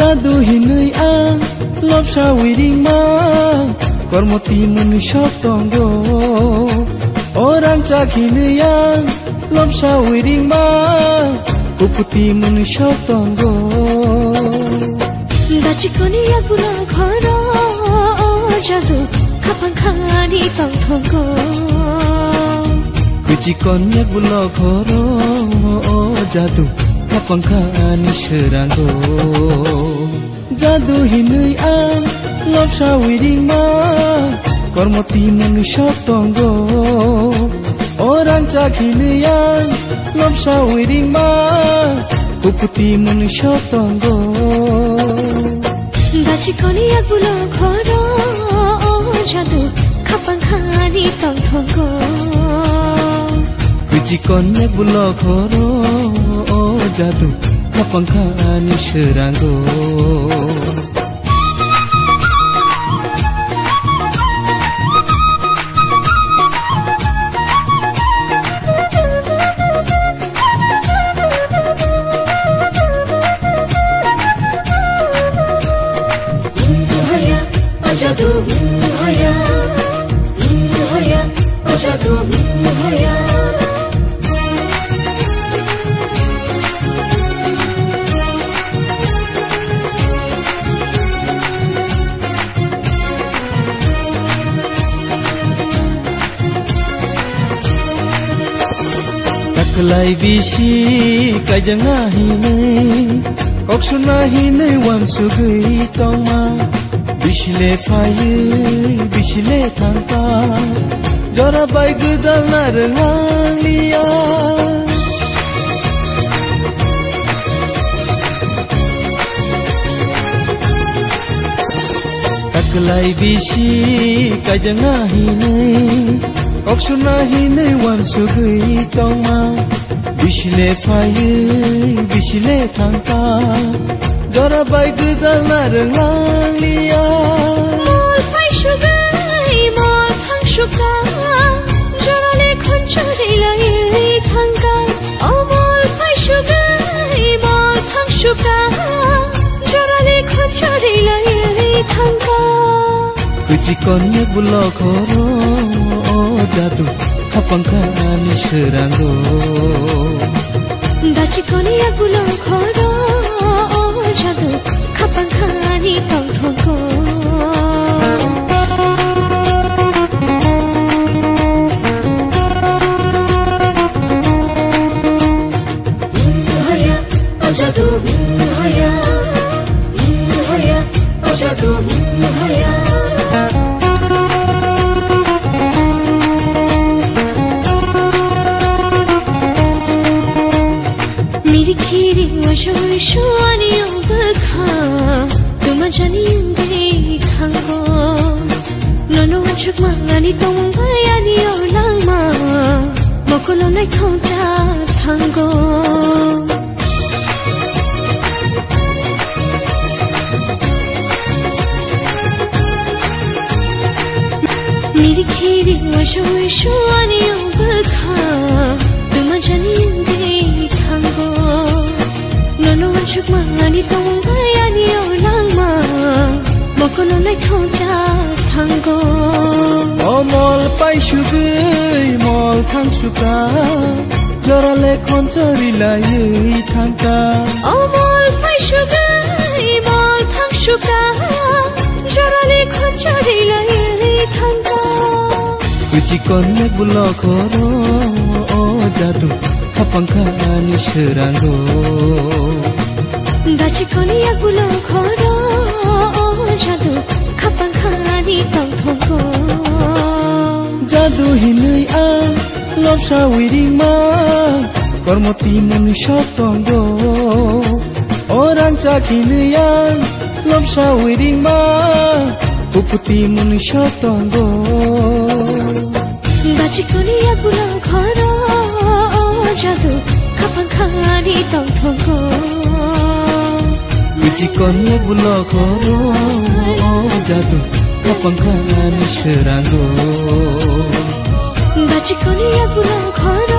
Jadu hinui ang lopsa wiring ma kormoti manusia tonggo orang cak hinui ang lopsa wiring ma kuputi manusia tonggo dachi koni agula khara jadu khapang khani tong tonggo kuji konya gula khara jadu khapang khani seranggo Jadu hinui ang lopsa wiring ma kormoti manusia tonggo orang cak hinui ang lopsa wiring ma kuputi manusia tonggo dachi koni agula khara jadu khapang khani tong tonggo kuji konya gula khara jadu khapang khani seranggo Jadu hoya jadu hoya Taklai bisi kajanga hinai koksuna hinai wan sugai toma Bishile faye, bishile thangta Jara bai gudal narangang liya Taklai bisi kajanga hinai koksuna hinai wan sugai toma Bishile faye, bishile thangta Jara bai gudal narangang liya Mol pai shugai mol thang shuka Jara le khon chari lai thangka Oh mol pai shugai mol thang shuka Jara le khon chari lai thangka Kuji konya gula khoro jadu khapang khani seranggo dachi koni agula khoro jadu khapang khani tong tonggo jadu hoya jadu hoya मेरी खीरी वशो आनी उबखा तुम जानी उंगे थांगो लोनो वचुक मांगानी तुम Bhayani oolong मा मकोलो नहीं थोंचा थांगो मेरी खीरी वशो आनी उबखा तुम जानी उंगे थांगो Nono wachuk mangani tong bayani olang ma Mokono nai thongcha thango Mol pai shugai mol thang shuka Jara le khon chari lai thangka Mol pai shugai mol thang shuka Jara le khon chari lai thangka Kuji konya gula khoro jadu khapang khani seranggo dachi koni agula khoro jadu khapang khani tong tonggo Jadu hinui ang lopsa wiring ma kormoti manusia tonggo orang cak hinui ang lopsa wiring ma kuputi manusia tonggo dachi koni agula khoro jadu khapang khani tong tonggo kuji konya gula khoro jadu khapang khani seranggo dachi koni agula khoro